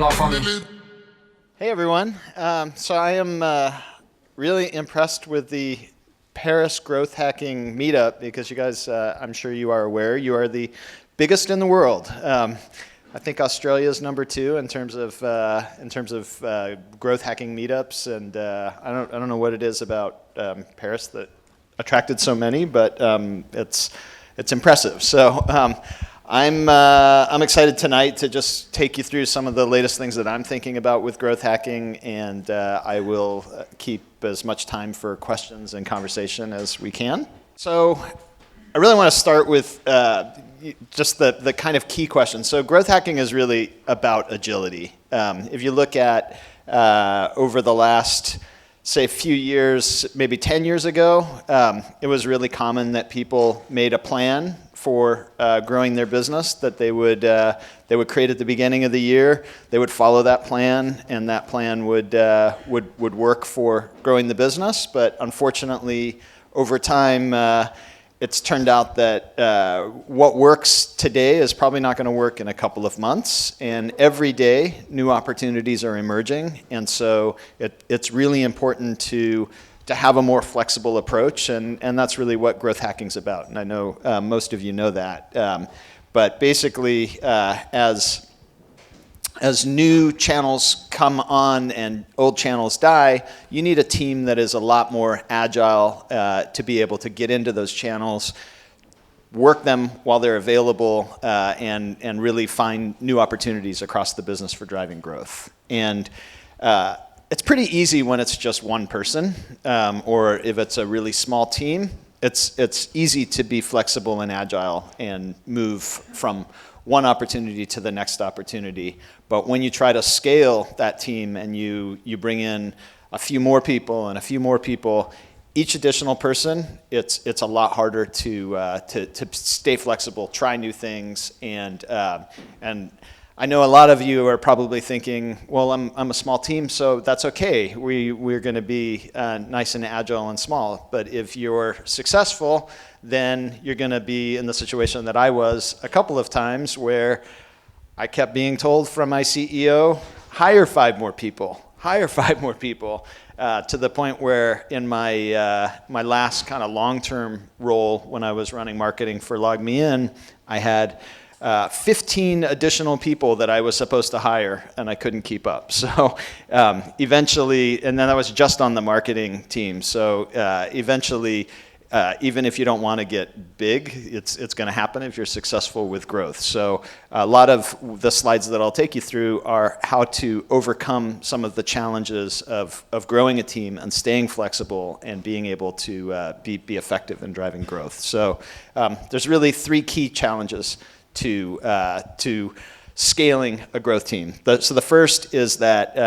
de la famille. Hey everyone. So I am really impressed with the Paris growth hacking meetup because you guys, I'm sure you are aware, you are the biggest in the world. I think Australia is number 2 in terms of growth hacking meetups, and I don't know what it is about Paris that attracted so many, but it's impressive. So I'm excited tonight to just take you through some of the latest things that I'm thinking about with growth hacking, and I will keep as much time for questions and conversation as we can. So I really want to start with just the kind of key questions. So growth hacking is really about agility. If you look at over the last, say, few years, maybe 10 years ago, it was really common that people made a plan for growing their business that they would create at the beginning of the year. They would follow that plan, and that plan would work for growing the business. But unfortunately, over time, it's turned out that what works today is probably not going to work in a couple of months, and every day new opportunities are emerging, and so it's really important to have a more flexible approach, and that's really what growth hacking is about, and I know most of you know that. But basically, as new channels come on and old channels die, you need a team that is a lot more agile to be able to get into those channels, work them while they're available, and really find new opportunities across the business for driving growth. And it's pretty easy when it's just one person, or if it's a really small team. It's easy to be flexible and agile and move from one opportunity to the next opportunity. But when you try to scale that team and you bring in a few more people and a few more people, each additional person, it's a lot harder to stay flexible, try new things, and I know a lot of you are probably thinking, well, I'm a small team, so that's okay. We're going to be nice and agile and small. But if you're successful, then you're going to be in the situation that I was a couple of times, where I kept being told from my CEO, hire 5 more people, to the point where in my last kind of long-term role when I was running marketing for LogMeIn, I had 15 additional people that I was supposed to hire, and I couldn't keep up. So eventually, and then I was just on the marketing team. So eventually, even if you don't want to get big, it's going to happen if you're successful with growth. So a lot of the slides that I'll take you through are how to overcome some of the challenges of growing a team and staying flexible and being able to be effective in driving growth. So there's really 3 key challenges to scaling a growth team. So the first is that,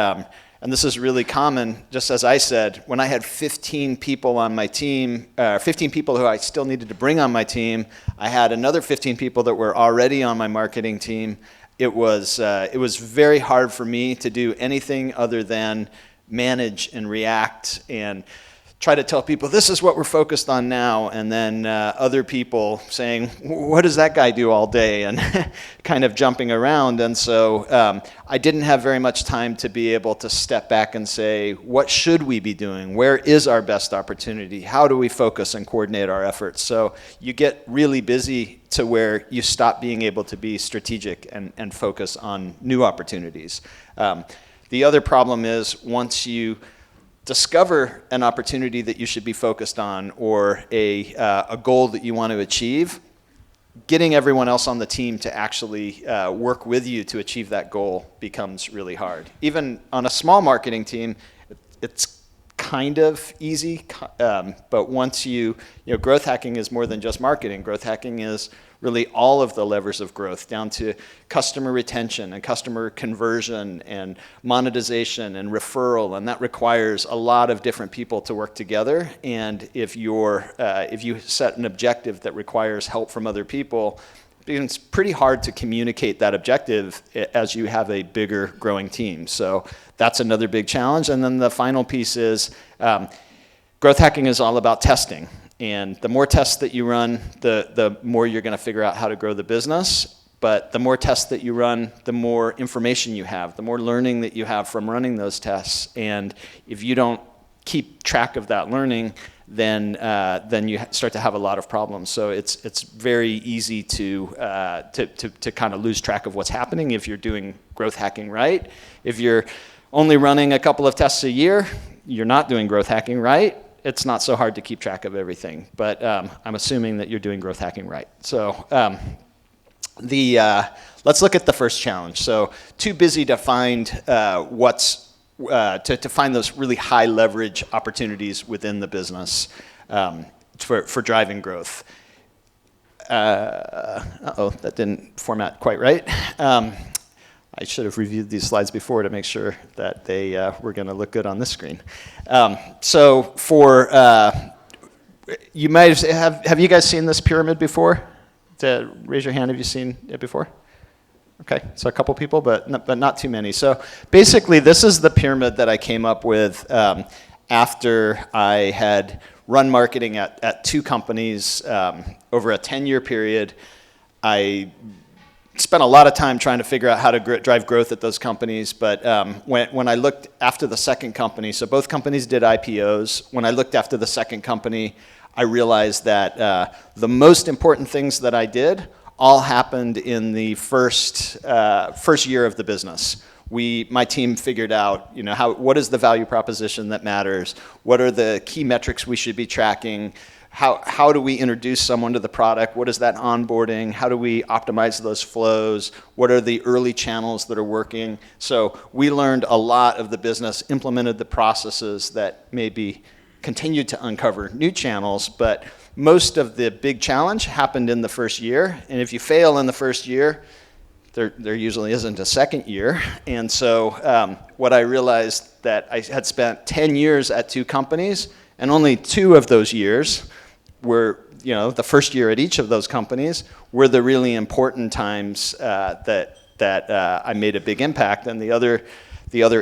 and this is really common, just as I said, when I had 15 people on my team, 15 people who I still needed to bring on my team, I had another 15 people that were already on my marketing team. It was very hard for me to do anything other than manage and react and try to tell people, this is what we're focused on now, and then other people saying, what does that guy do all day, and kind of jumping around. And so I didn't have very much time to be able to step back and say, what should we be doing? Where is our best opportunity? How do we focus and coordinate our efforts? So you get really busy to where you stop being able to be strategic and focus on new opportunities. The other problem is, once you discover an opportunity that you should be focused on, or a goal that you want to achieve, getting everyone else on the team to actually work with you to achieve that goal becomes really hard. Even on a small marketing team, it's kind of easy, but once growth hacking is more than just marketing. Growth hacking is really all of the levers of growth, down to customer retention and customer conversion and monetization and referral, and that requires a lot of different people to work together. And if you set an objective that requires help from other people, it's pretty hard to communicate that objective as you have a bigger growing team. So that's another big challenge. And then the final piece is growth hacking is all about testing. And the more tests that you run, the more you're going to figure out how to grow the business. but the more tests that you run, the more information you have, the more learning that you have from running those tests. And if you don't keep track of that learning, then you start to have a lot of problems. So it's very easy to kind of lose track of what's happening if you're doing growth hacking right. If you're only running a couple of tests a year, you're not doing growth hacking right. It's not so hard to keep track of everything, but I'm assuming that you're doing growth hacking right. So let's look at the first challenge. So too busy to find to find those really high leverage opportunities within the business for driving growth. That didn't format quite right. I should have reviewed these slides before to make sure that they were going to look good on this screen. So for you might have you guys seen this pyramid before? Raise your hand. Have you seen it before? Okay, so a couple people, but not too many. So basically, this is the pyramid that I came up with after I had run marketing at 2 companies over a 10-year period. I spent a lot of time trying to figure out how to drive growth at those companies, but when I looked after the second company, so both companies did IPOs. When I looked after the second company, I realized that the most important things that I did all happened in the first year of the business. My team figured out, what is the value proposition that matters? What are the key metrics we should be tracking? How do we introduce someone to the product? What is that onboarding? How do we optimize those flows? What are the early channels that are working? So we learned a lot of the business, implemented the processes that maybe continued to uncover new channels, but most of the big challenge happened in the first year. And if you fail in the first year, there usually isn't a second year. And so what I realized that I had spent 10 years at 2 companies, and only 2 of those years were, the first year at each of those companies were the really important times that I made a big impact. And the other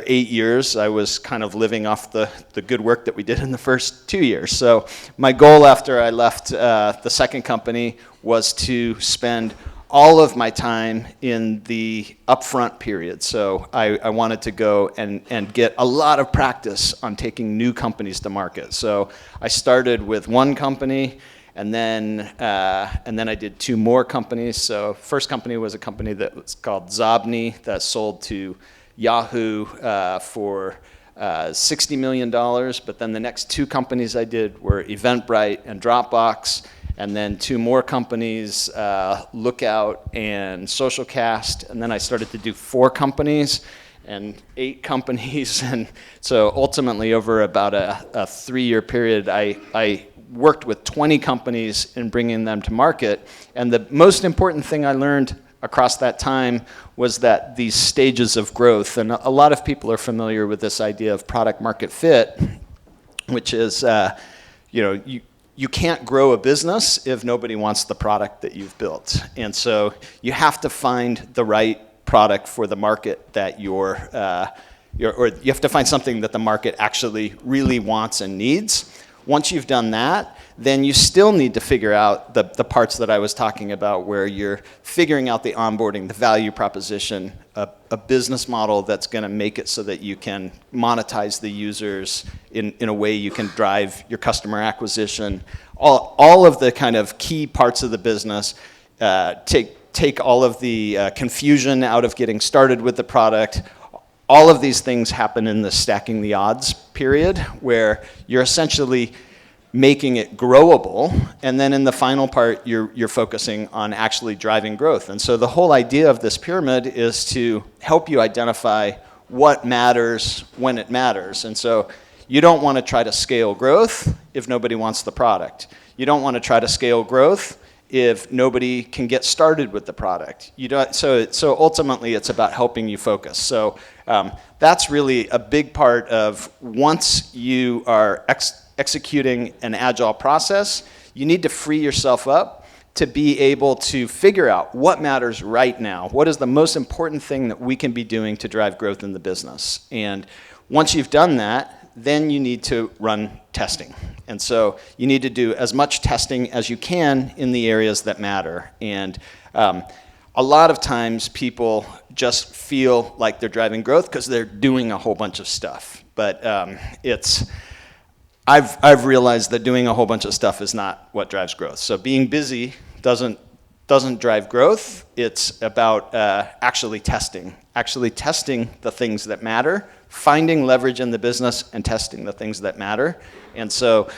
8 years, I was kind of living off the good work that we did in the first 2 years. So my goal after I left the second company was to spend all of my time in the upfront period. So I wanted to go and get a lot of practice on taking new companies to market. So I started with 1 company, and then I did 2 more companies. So first company was a company that was called Xobni that sold to Yahoo for $60 million. But then the next 2 companies I did were Eventbrite and Dropbox. And then 2 more companies, Lookout and Socialcast. And then I started to do 4 companies and 8 companies. And so ultimately, over about a 3-year period, I worked with 20 companies in bringing them to market. And the most important thing I learned across that time was that these stages of growth, and a lot of people are familiar with this idea of product market fit, which is, you can't grow a business if nobody wants the product that you've built. And so you have to find the right product for the market that or you have to find something that the market actually really wants and needs. Once you've done that, then you still need to figure out the parts that I was talking about, where you're figuring out the onboarding, the value proposition, a business model that's going to make it so that you can monetize the users in a way you can drive your customer acquisition. All of the kind of key parts of the business, take all of the confusion out of getting started with the product. All of these things happen in the stacking the odds period, where you're essentially making it growable, and then in the final part, you're focusing on actually driving growth. And so the whole idea of this pyramid is to help you identify what matters when it matters. And so you don't want to try to scale growth if nobody wants the product. You don't want to try to scale growth if nobody can get started with the product. So ultimately, it's about helping you focus. So that's really a big part of, once you are executing an agile process, you need to free yourself up to be able to figure out what matters right now. What is the most important thing that we can be doing to drive growth in the business? And once you've done that, then you need to run testing. And so you need to do as much testing as you can in the areas that matter. And a lot of times people just feel like they're driving growth because they're doing a whole bunch of stuff. But I've realized that doing a whole bunch of stuff is not what drives growth. So being busy doesn't drive growth. It's about actually testing the things that matter, finding leverage in the business, and testing the things that matter. And so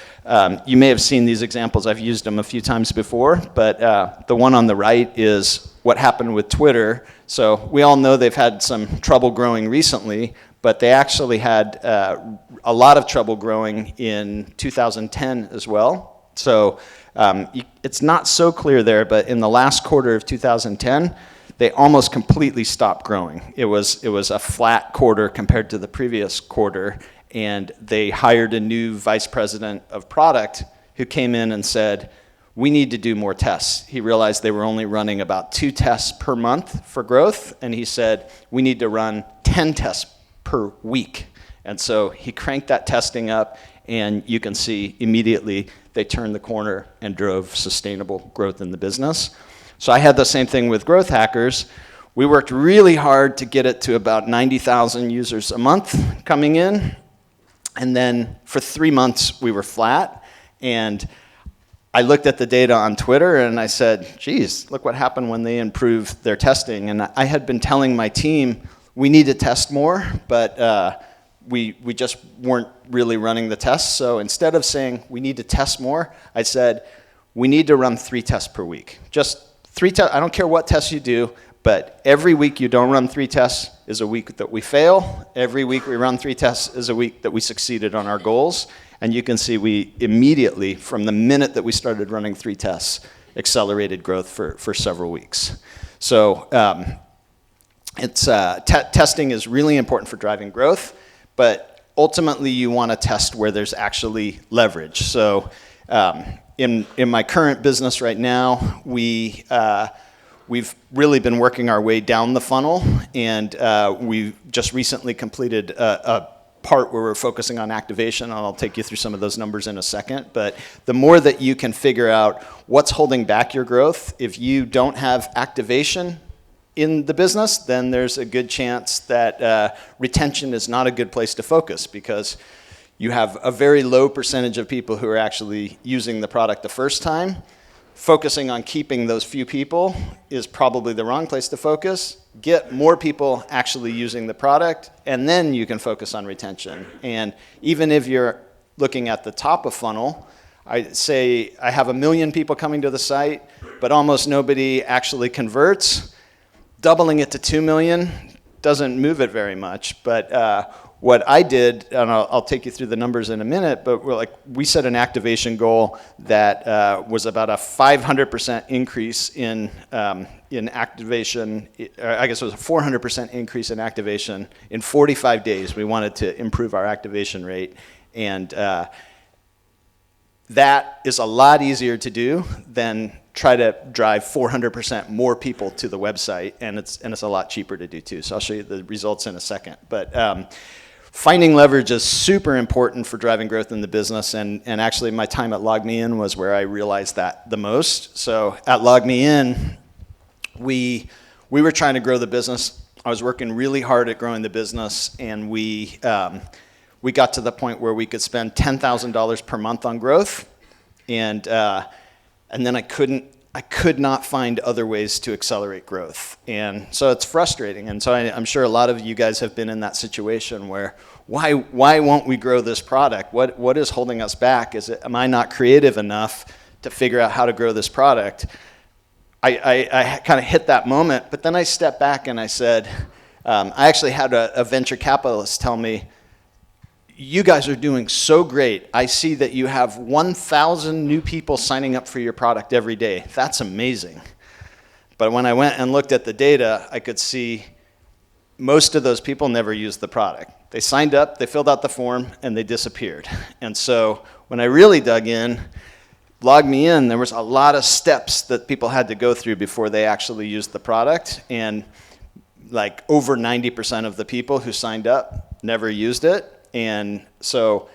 you may have seen these examples. I've used them a few times before, but the one on the right is what happened with Twitter. So we all know they've had some trouble growing recently, but they actually had a lot of trouble growing in 2010 as well. So it's not so clear there, but in the last quarter of 2010, they almost completely stopped growing. It was a flat quarter compared to the previous quarter, and they hired a new vice president of product who came in and said, we need to do more tests. He realized they were only running about 2 tests per month for growth, and he said, we need to run 10 tests per week. And so he cranked that testing up, and you can see immediately they turned the corner and drove sustainable growth in the business. So I had the same thing with Growth Hackers. We worked really hard to get it to about 90,000 users a month coming in, and then for 3 months we were flat. And I looked at the data on Twitter and I said, geez, look what happened when they improved their testing. And I had been telling my team, we need to test more, but we just weren't really running the tests. So instead of saying we need to test more, I said we need to run 3 tests per week. Just 3 tests. I don't care what tests you do, but every week you don't run 3 tests is a week that we fail. Every week we run 3 tests is a week that we succeeded on our goals. And you can see we immediately, from the minute that we started running 3 tests, accelerated growth for several weeks. So testing is really important for driving growth, but ultimately you want to test where there's actually leverage. So in my current business right now, we've really been working our way down the funnel, and we just recently completed a part where we're focusing on activation, and I'll take you through some of those numbers in a second. But the more that you can figure out what's holding back your growth, if you don't have activation in the business, then there's a good chance that retention is not a good place to focus, because you have a very low percentage of people who are actually using the product the first time. Focusing on keeping those few people is probably the wrong place to focus. Get more people actually using the product, and then you can focus on retention. And even if you're looking at the top of funnel, I say I have 1 million people coming to the site, but almost nobody actually converts. Doubling it to 2 million doesn't move it very much, but what I did, and I'll take you through the numbers in a minute, but we set an activation goal that was about a 500% increase in activation. I guess it was a 400% increase in activation in 45 days. We wanted to improve our activation rate, and that is a lot easier to do than try to drive 400% more people to the website, and it's a lot cheaper to do too. So I'll show you the results in a second. But finding leverage is super important for driving growth in the business, and actually my time at LogMeIn was where I realized that the most. So at LogMeIn, we were trying to grow the business. I was working really hard at growing the business, and we got to the point where we could spend $10,000 per month on growth, and then I could not find other ways to accelerate growth. And so it's frustrating. And so I'm sure a lot of you guys have been in that situation where, why won't we grow this product? What is holding us back? Am I not creative enough to figure out how to grow this product? I kind of hit that moment, but then I stepped back and I said, I actually had a venture capitalist tell me, you guys are doing so great. I see that you have 1,000 new people signing up for your product every day. That's amazing. But when I went and looked at the data, I could see most of those people never used the product. They signed up, they filled out the form, and they disappeared. And so when I really dug in, LogMeIn, there was a lot of steps that people had to go through before they actually used the product. And like over 90% of the people who signed up never used it. And so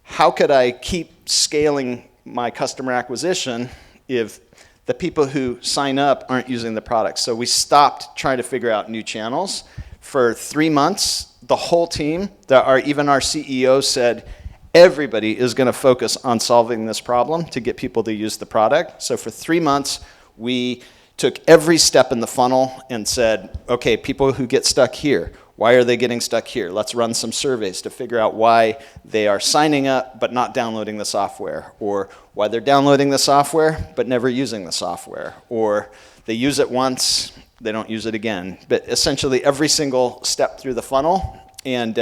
how could I keep scaling my customer acquisition if the people who sign up aren't using the product. So we stopped trying to figure out new channels. For 3 months, the whole team, even our CEO said, everybody is going to focus on solving this problem to get people to use the product. So for 3 months, we took every step in the funnel and said, okay, people who get stuck here, why are they getting stuck here? Let's run some surveys to figure out why they are signing up but not downloading the software, or why they're downloading the software but never using the software, or they use it once, they don't use it again. But essentially every single step through the funnel. And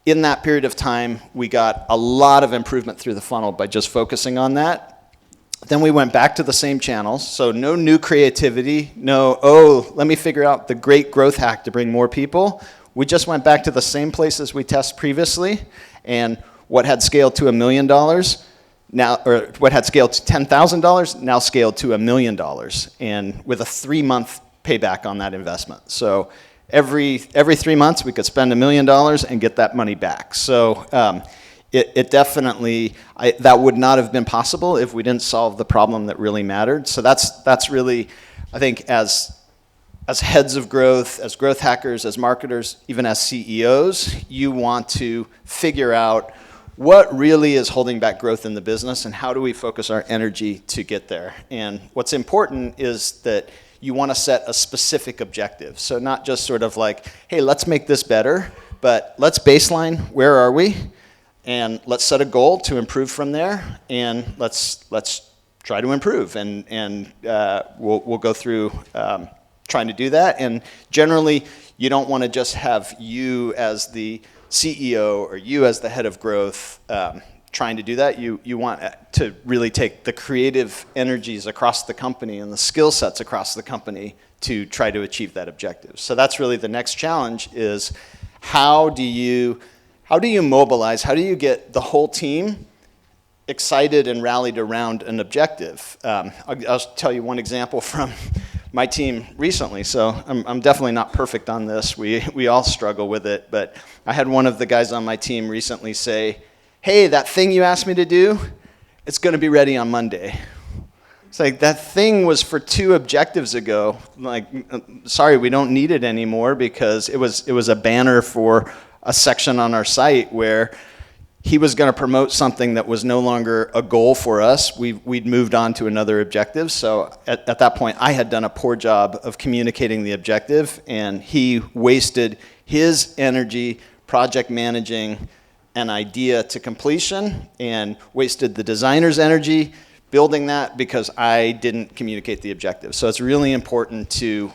in that period of time, we got a lot of improvement through the funnel by just focusing on that. Then we went back to the same channels, so no new creativity, let me figure out the great growth hack to bring more people. We just went back to the same places we tested previously, and what had scaled to $1 million, now, or what had scaled to $10,000, now scaled to $1 million, and with a 3-month payback on that investment. So every 3 months, we could spend $1 million and get that money back. So it definitely, that would not have been possible if we didn't solve the problem that really mattered. So that's really, I think, as heads of growth, as growth hackers, as marketers, even as CEOs, you want to figure out what really is holding back growth in the business and how do we focus our energy to get there. And what's important is that you want to set a specific objective. So not just sort of like, hey, let's make this better, but let's baseline, where are we? And let's set a goal to improve from there, and let's try to improve, and we'll go through trying to do that. And generally, you don't want to just have you as the CEO or you as the head of growth trying to do that. You want to really take the creative energies across the company and the skill sets across the company to try to achieve that objective. So that's really the next challenge: is how do you mobilize, how do you get the whole team excited and rallied around an objective? I'll tell you one example from my team recently. So I'm definitely not perfect on this. We all struggle with it. But I had one of the guys on my team recently say, hey, that thing you asked me to do, it's going to be ready on Monday. It's like, that thing was for 2 objectives ago. Like, sorry, we don't need it anymore, because it was a banner for a section on our site where he was going to promote something that was no longer a goal for us. We'd moved on to another objective. So at that point, I had done a poor job of communicating the objective, and he wasted his energy project managing an idea to completion and wasted the designer's energy building that because I didn't communicate the objective. So it's really important to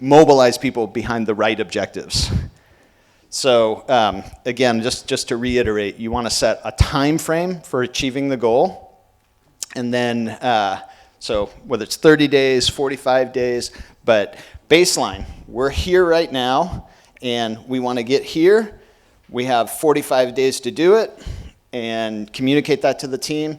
mobilize people behind the right objectives. So again, just to reiterate, you want to set a time frame for achieving the goal. And then, so whether it's 30 days, 45 days, but baseline, we're here right now, and we want to get here. We have 45 days to do it, and communicate that to the team.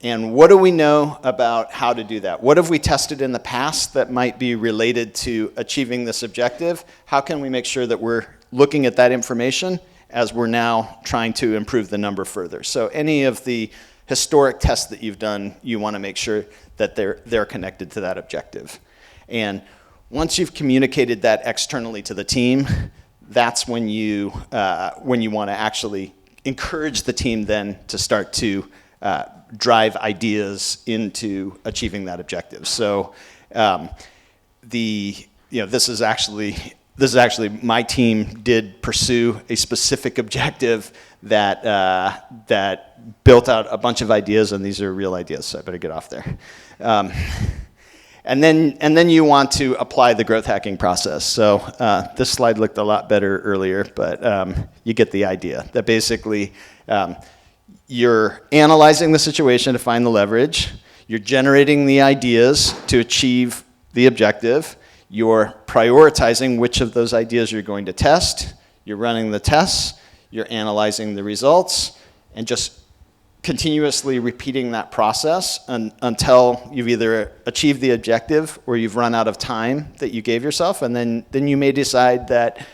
And what do we know about how to do that? What have we tested in the past that might be related to achieving this objective? How can we make sure that we're looking at that information as we're now trying to improve the number further? So any of the historic tests that you've done, you want to make sure that they're connected to that objective. And once you've communicated that externally to the team, that's when you want to actually encourage the team then to start to drive ideas into achieving that objective. So this is actually my team did pursue a specific objective that built out a bunch of ideas, and these are real ideas, so I better get off there. And then you want to apply the growth hacking process. So this slide looked a lot better earlier, but you get the idea that basically you're analyzing the situation to find the leverage, you're generating the ideas to achieve the objective, you're prioritizing which of those ideas you're going to test, you're running the tests, you're analyzing the results, and just continuously repeating that process until you've either achieved the objective or you've run out of time that you gave yourself, and then you may decide that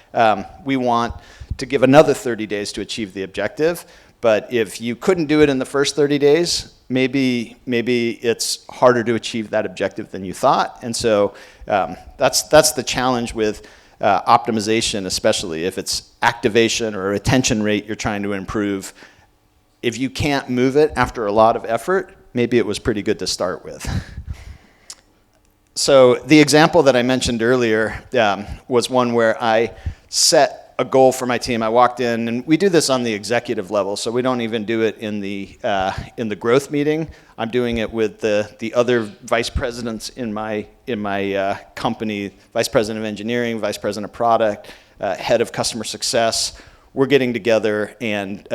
we want to give another 30 days to achieve the objective. But if you couldn't do it in the first 30 days, maybe it's harder to achieve that objective than you thought. And so that's the challenge with optimization, especially if it's activation or retention rate you're trying to improve. If you can't move it after a lot of effort, maybe it was pretty good to start with. So the example that I mentioned earlier was one where I set a goal for my team. I walked in, and we do this on the executive level, so we don't even do it in the growth meeting. I'm doing it with the other vice presidents in my company, vice president of engineering, vice president of product, head of customer success. We're getting together and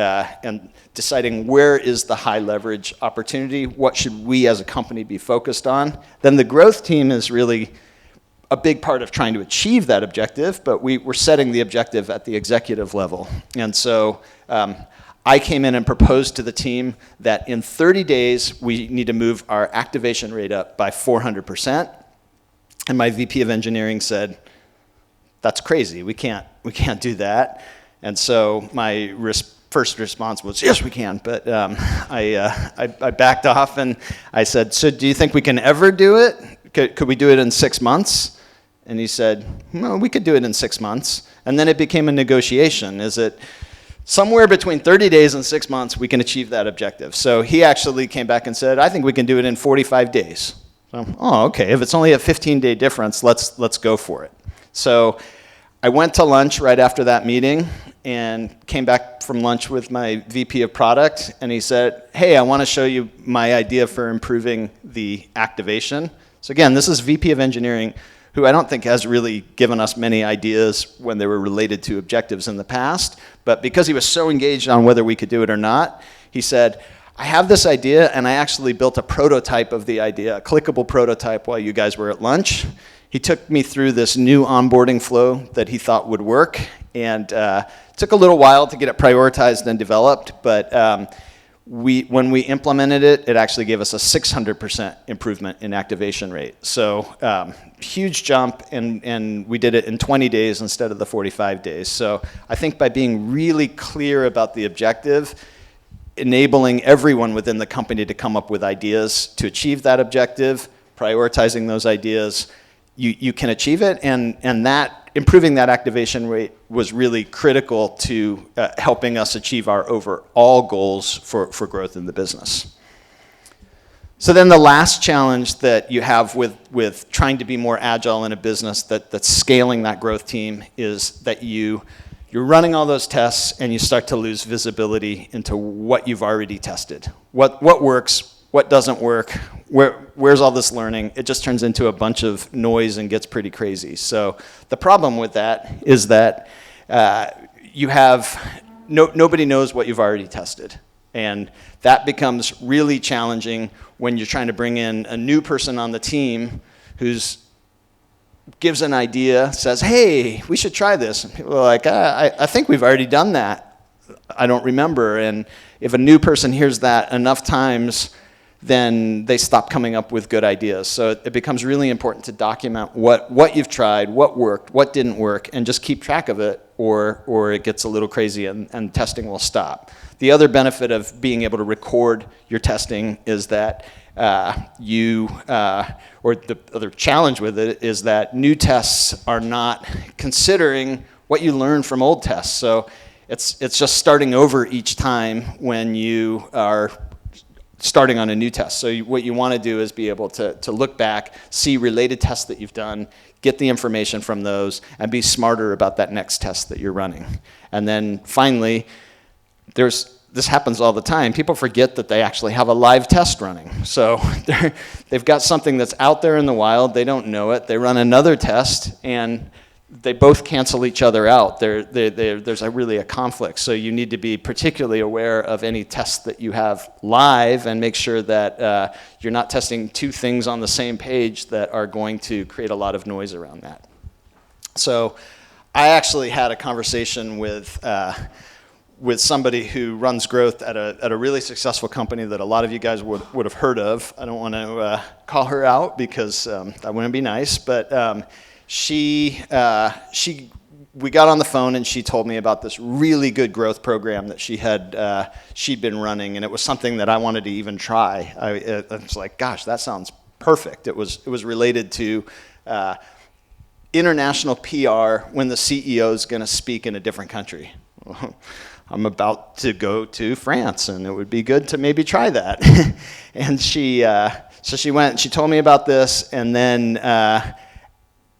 deciding where is the high leverage opportunity, what should we as a company be focused on. Then the growth team is really a big part of trying to achieve that objective, but we're setting the objective at the executive level. And so I came in and proposed to the team that in 30 days, we need to move our activation rate up by 400%. And my VP of engineering said, that's crazy, we can't do that. And so my first response was, yes, we can. But I backed off and I said, so do you think we can ever do it? Could we do it in 6 months? And he said, no, we could do it in 6 months. And then it became a negotiation. Is it somewhere between 30 days and 6 months we can achieve that objective? So he actually came back and said, I think we can do it in 45 days. So, oh, okay, if it's only a 15-day difference, let's go for it. So I went to lunch right after that meeting and came back from lunch with my VP of product, and he said, hey, I want to show you my idea for improving the activation. So again, this is VP of engineering, who I don't think has really given us many ideas when they were related to objectives in the past, but because he was so engaged on whether we could do it or not, he said, I have this idea, and I actually built a prototype of the idea, a clickable prototype while you guys were at lunch. He took me through this new onboarding flow that he thought would work, and it took a little while to get it prioritized and developed, but when we implemented it, it actually gave us a 600% improvement in activation rate. So huge jump, and we did it in 20 days instead of the 45 days. So I think by being really clear about the objective, enabling everyone within the company to come up with ideas to achieve that objective, prioritizing those ideas, you can achieve it, and that improving that activation rate was really critical to helping us achieve our overall goals for growth in the business. So then the last challenge that you have with trying to be more agile in a business that's scaling that growth team is that you're running all those tests and you start to lose visibility into what you've already tested. What works, what doesn't work, where's all this learning? It just turns into a bunch of noise and gets pretty crazy. So the problem with that is that you have nobody knows what you've already tested. And that becomes really challenging when you're trying to bring in a new person on the team who's gives an idea, says, hey, we should try this. And people are like, I think we've already done that. I don't remember. And if a new person hears that enough times, then they stop coming up with good ideas. So it becomes really important to document what you've tried, what worked, what didn't work, and just keep track of it, or it gets a little crazy and testing will stop. The other benefit of being able to record your testing is that or the other challenge with it is that new tests are not considering what you learned from old tests. So it's just starting over each time when you are starting on a new test. So what you want to do is be able to look back, see related tests that you've done, get the information from those, and be smarter about that next test that you're running. And then finally, this happens all the time. People forget that they actually have a live test running. So they've got something that's out there in the wild, they don't know it, they run another test, and they both cancel each other out. There's really a conflict. So you need to be particularly aware of any tests that you have live and make sure that you're not testing two things on the same page that are going to create a lot of noise around that. So I actually had a conversation with somebody who runs growth at a really successful company that a lot of you guys would have heard of. I don't want to call her out because that wouldn't be nice, but she we got on the phone and she told me about this really good growth program that she'd been running, and it was something that I wanted to even try. I was like, gosh, that sounds perfect. It was related to international PR when the CEO is going to speak in a different country. I'm about to go to France, and it would be good to maybe try that. And so she went and she told me about this, and then a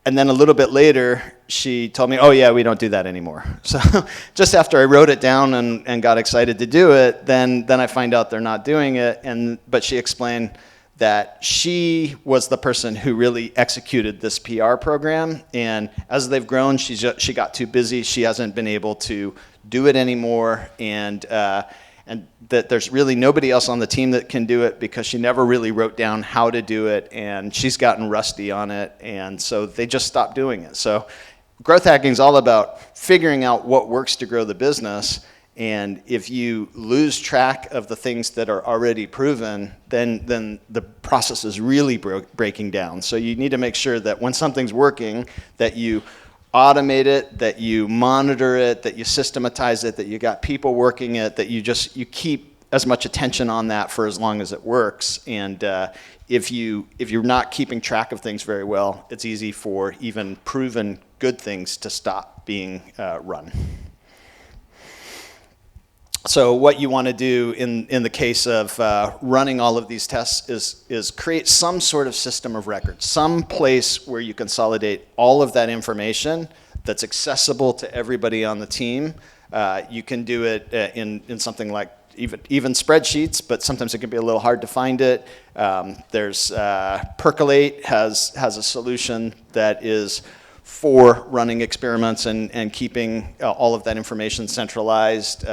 little bit later, she told me, oh yeah, we don't do that anymore. So just after I wrote it down and got excited to do it, then I find out they're not doing it. But she explained that she was the person who really executed this PR program. And as they've grown, she got too busy. She hasn't been able to do it anymore. And that there's really nobody else on the team that can do it because she never really wrote down how to do it, and she's gotten rusty on it, and so they just stopped doing it. So growth hacking is all about figuring out what works to grow the business, and if you lose track of the things that are already proven, then the process is really breaking down. So you need to make sure that when something's working, that you automate it, that you monitor it, that you systematize it, that you got people working it, that you keep as much attention on that for as long as it works. And if you're not keeping track of things very well, it's easy for even proven good things to stop being run. So what you want to do in the case of running all of these tests is create some sort of system of record, some place where you consolidate all of that information that's accessible to everybody on the team. You can do it in something like even spreadsheets, but sometimes it can be a little hard to find it. There's Percolate has a solution that is for running experiments and keeping all of that information centralized.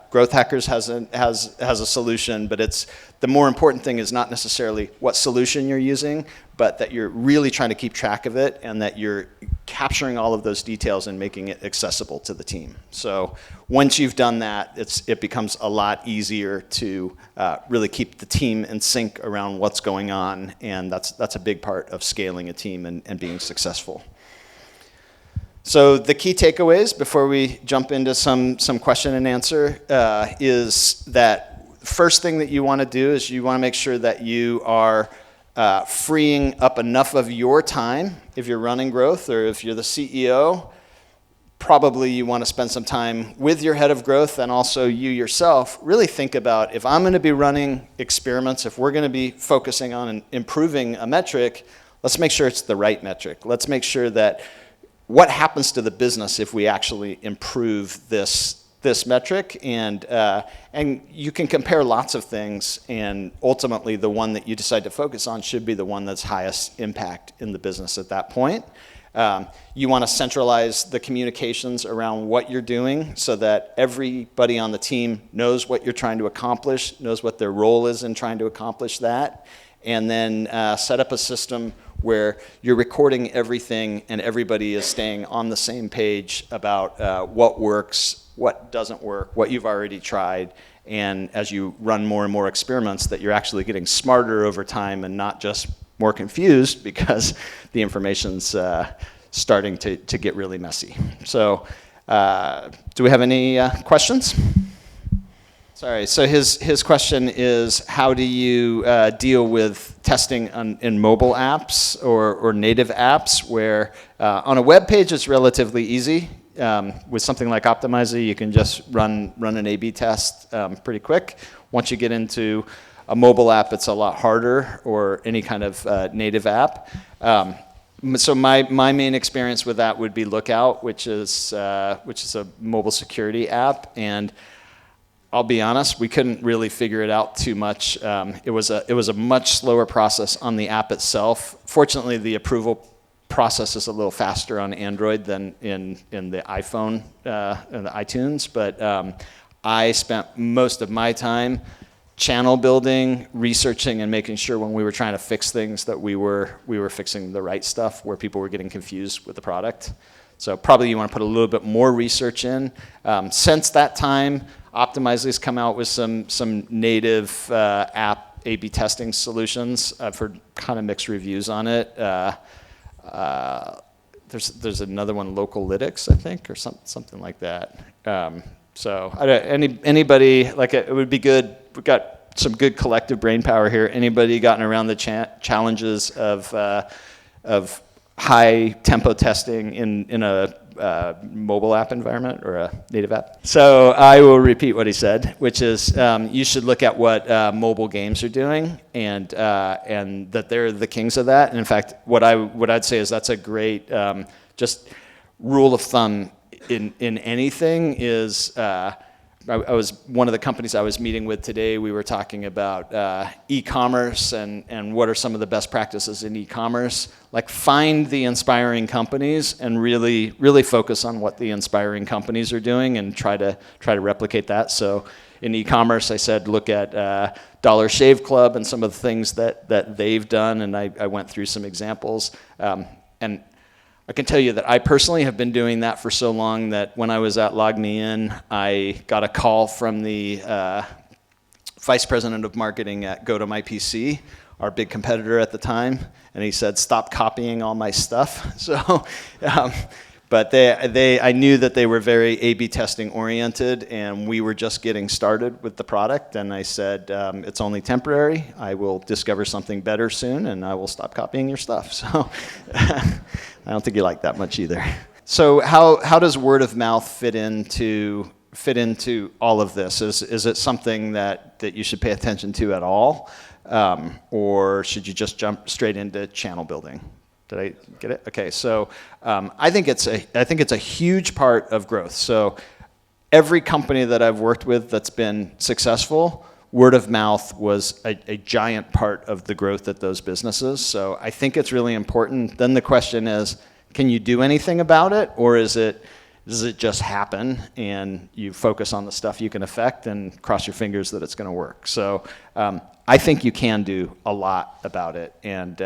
Growth Hackers has a solution, but the more important thing is not necessarily what solution you're using, but that you're really trying to keep track of it and that you're capturing all of those details and making it accessible to the team. So once you've done that, it becomes a lot easier to really keep the team in sync around what's going on, and that's a big part of scaling a team and being successful. So the key takeaways before we jump into some question and answer is that first thing that you want to do is you want to make sure that you are freeing up enough of your time. If you're running growth or if you're the CEO, probably you want to spend some time with your head of growth, and also you yourself really think about, if I'm going to be running experiments, if we're going to be focusing on improving a metric, let's make sure it's the right metric. Let's make sure that what happens to the business if we actually improve this metric, and you can compare lots of things, and ultimately the one that you decide to focus on should be the one that's highest impact in the business at that point. You want to centralize the communications around what you're doing so that everybody on the team knows what you're trying to accomplish, knows what their role is in trying to accomplish that, and then set up a system where you're recording everything and everybody is staying on the same page about what works, what doesn't work, what you've already tried, and as you run more and more experiments, that you're actually getting smarter over time and not just more confused because the information's starting to get really messy. So do we have any questions? Sorry, so his question is, how do you deal with testing in mobile apps or native apps where on a web page it's relatively easy. With something like Optimizer, you can just run an A/B test pretty quick. Once you get into a mobile app, it's a lot harder, or any kind of native app. So my main experience with that would be Lookout, which is a mobile security app, and I'll be honest, we couldn't really figure it out too much. It was a much slower process on the app itself. Fortunately, the approval process is a little faster on Android than in the iPhone and the iTunes. But I spent most of my time channel building, researching, and making sure when we were trying to fix things that we were fixing the right stuff where people were getting confused with the product. So probably you want to put a little bit more research in. Since that time, Optimizely's come out with some native app A/B testing solutions. I've heard kind of mixed reviews on it. there's another one, Localytics, I think, or something like that. So anybody, like, it would be good. We've got some good collective brain power here. Anybody gotten around the challenges of high tempo testing in a mobile app environment or a native app? So I will repeat what he said, which is you should look at what mobile games are doing, and that they're the kings of that. And in fact, what I'd say is that's a great just rule of thumb in anything is. I was one of the companies I was meeting with today. We were talking about e-commerce and what are some of the best practices in e-commerce. Like, find the inspiring companies and really focus on what the inspiring companies are doing and try to replicate that. So in e-commerce, I said look at Dollar Shave Club and some of the things that they've done, and I went through some examples. And I can tell you that I personally have been doing that for so long that when I was at LogMeIn, I got a call from the vice president of marketing at GoToMyPC, our big competitor at the time, and he said, "Stop copying all my stuff." So, but I knew that they were very A/B testing oriented, and we were just getting started with the product. And I said, "It's only temporary. I will discover something better soon, and I will stop copying your stuff." So. I don't think you like that much either. So how does word of mouth fit into all of this? Is it something that you should pay attention to at all, or should you just jump straight into channel building? Did I get it? Okay. So I think it's a huge part of growth. So every company that I've worked with that's been successful, word of mouth was a giant part of the growth at those businesses. So I think it's really important. Then the question is, can you do anything about it, or does it just happen and you focus on the stuff you can affect and cross your fingers that it's going to work? So I think you can do a lot about it. And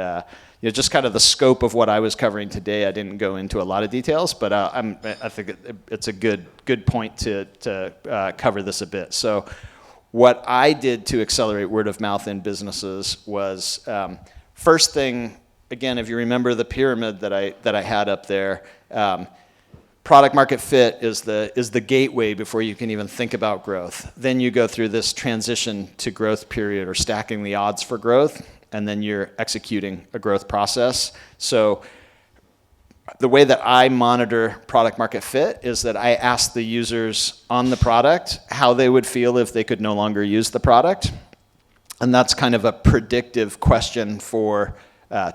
just kind of the scope of what I was covering today, I didn't go into a lot of details, but I think it's a good point to cover this a bit. So what I did to accelerate word of mouth in businesses was, first thing, again, if you remember the pyramid that I had up there, product market fit is the gateway before you can even think about growth. Then you go through this transition to growth period, or stacking the odds for growth, and then you're executing a growth process. So the way that I monitor product market fit is that I ask the users on the product how they would feel if they could no longer use the product. And that's kind of a predictive question for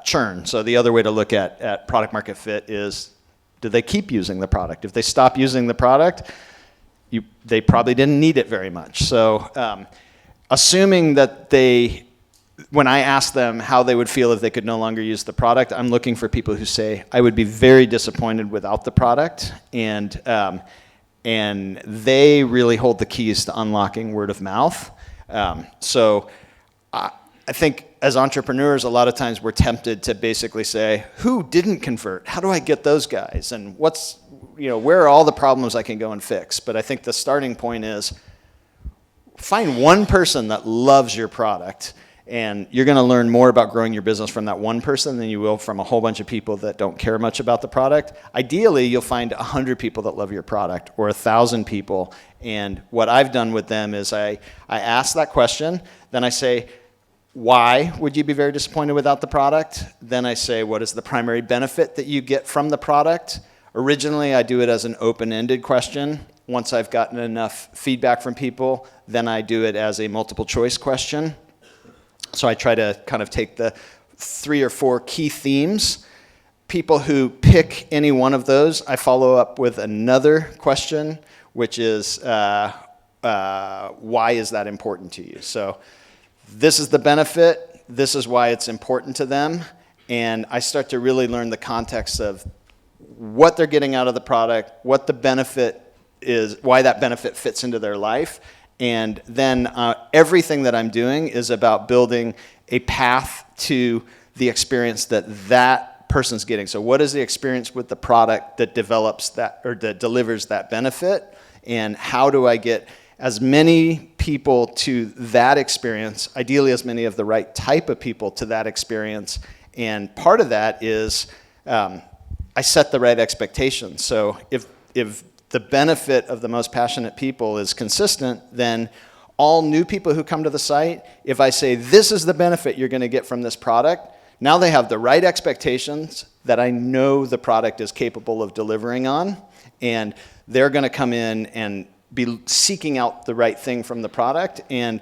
churn. So the other way to look at product market fit is, do they keep using the product? If they stop using the product, they probably didn't need it very much. So assuming that when I ask them how they would feel if they could no longer use the product, I'm looking for people who say, I would be very disappointed without the product, and they really hold the keys to unlocking word of mouth. So I think as entrepreneurs, a lot of times we're tempted to basically say, who didn't convert? How do I get those guys? And where are all the problems I can go and fix? But I think the starting point is, find one person that loves your product, and you're going to learn more about growing your business from that one person than you will from a whole bunch of people that don't care much about the product. Ideally, you'll find 100 people that love your product, or 1,000 people. And what I've done with them is I ask that question, then I say, why would you be very disappointed without the product? Then I say, what is the primary benefit that you get from the product? Originally, I do it as an open-ended question. Once I've gotten enough feedback from people, then I do it as a multiple choice question. So I try to kind of take the 3 or 4 key themes. People who pick any one of those, I follow up with another question, which is, why is that important to you? So this is the benefit, this is why it's important to them, and I start to really learn the context of what they're getting out of the product, what the benefit is, why that benefit fits into their life. And then everything that I'm doing is about building a path to the experience that person's getting. So what is the experience with the product that develops that, or that delivers that benefit? And how do I get as many people to that experience, ideally as many of the right type of people to that experience? And part of that is I set the right expectations. So if the benefit of the most passionate people is consistent, then all new people who come to the site, if I say this is the benefit you're going to get from this product, now they have the right expectations that I know the product is capable of delivering on, and they're going to come in and be seeking out the right thing from the product. And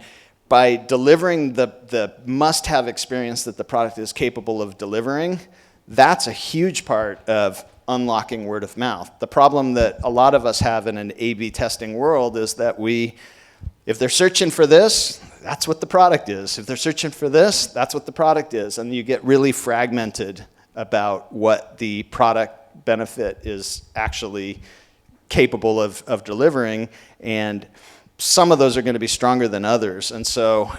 by delivering the must-have experience that the product is capable of delivering, that's a huge part of unlocking word of mouth. The problem that a lot of us have in an A/B testing world is that if they're searching for this, that's what the product is. If they're searching for this, that's what the product is. And you get really fragmented about what the product benefit is actually capable of delivering. And some of those are going to be stronger than others. And so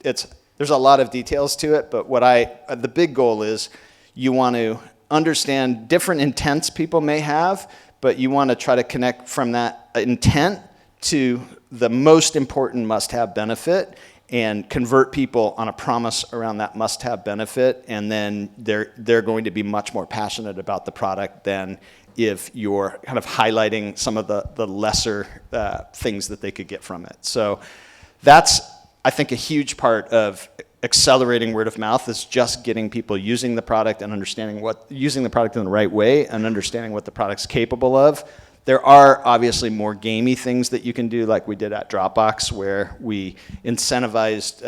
there's a lot of details to it, but the big goal is you want to understand different intents people may have, but you want to try to connect from that intent to the most important must-have benefit and convert people on a promise around that must-have benefit, and then they're going to be much more passionate about the product than if you're kind of highlighting some of the lesser things that they could get from it. So that's, I think, a huge part of accelerating word of mouth is just getting people using the product and using the product in the right way and understanding what the product's capable of. There are obviously more gamey things that you can do, like we did at Dropbox, where we incentivized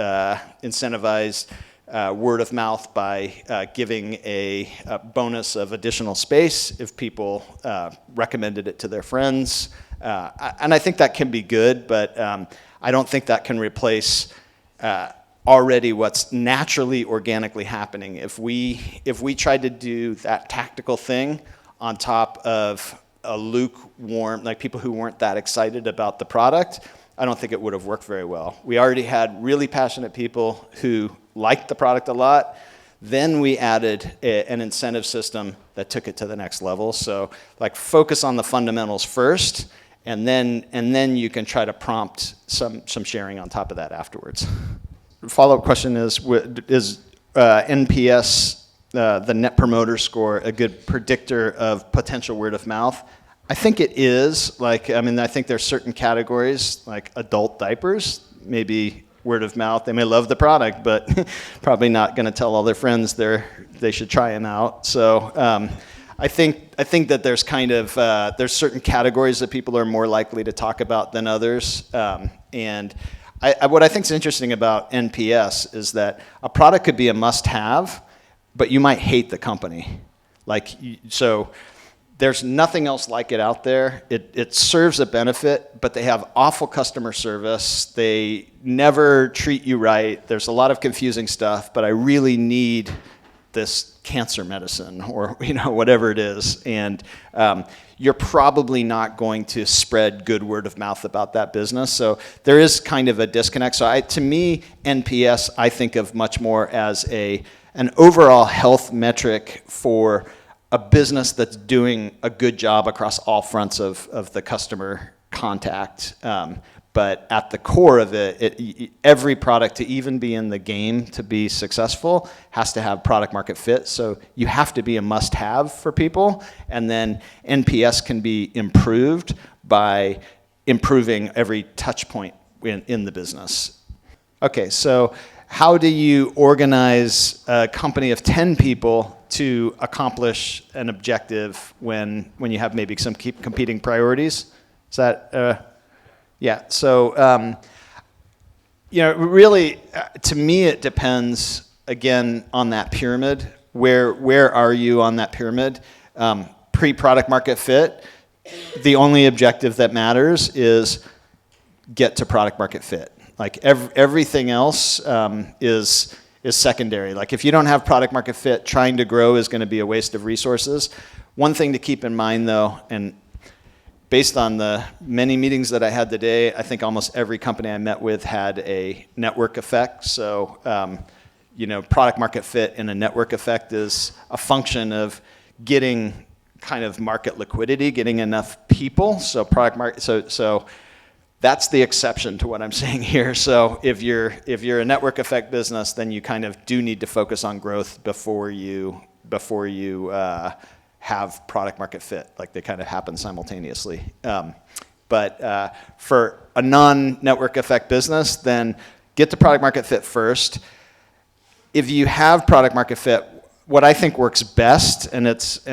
word of mouth by giving a bonus of additional space if people recommended it to their friends. And I think that can be good, but I don't think that can replace already what's naturally, organically happening. If we tried to do that tactical thing on top of a lukewarm, like people who weren't that excited about the product, I don't think it would have worked very well. We already had really passionate people who liked the product a lot. Then we added an incentive system that took it to the next level. So like focus on the fundamentals first, and then you can try to prompt some sharing on top of that afterwards. Follow-up question is NPS, the Net Promoter Score, a good predictor of potential word of mouth? I think it is. I think there's certain categories, like adult diapers, maybe word of mouth. They may love the product, but probably not going to tell all their friends they should try them out. So I think that there's there's certain categories that people are more likely to talk about than others. And what I think is interesting about NPS is that a product could be a must-have, but you might hate the company. So there's nothing else like it out there. It serves a benefit, but they have awful customer service. They never treat you right. There's a lot of confusing stuff, but I really need this cancer medicine or whatever it is. And you're probably not going to spread good word of mouth about that business. So there is kind of a disconnect. So to me, NPS, I think of much more as an overall health metric for a business that's doing a good job across all fronts of the customer contact. But at the core of it, every product, to even be in the game to be successful, has to have product market fit. So you have to be a must-have for people. And then NPS can be improved by improving every touch point in the business. Okay, so how do you organize a company of 10 people to accomplish an objective when you have maybe some competing priorities? Is that, yeah. So, really, to me, it depends, again, on that pyramid. Where are you on that pyramid? Pre-product market fit, the only objective that matters is get to product market fit. Like everything else is secondary. Like if you don't have product market fit, trying to grow is going to be a waste of resources. One thing to keep in mind though, and based on the many meetings that I had today, I think almost every company I met with had a network effect. So, product market fit and a network effect is a function of getting kind of market liquidity, getting enough people. So so that's the exception to what I'm saying here. So if you're a network effect business, then you kind of do need to focus on growth before you have product market fit. Like they kind of happen simultaneously. But for a non-network effect business, then get the product market fit first. If you have product market fit, what I think works best, there's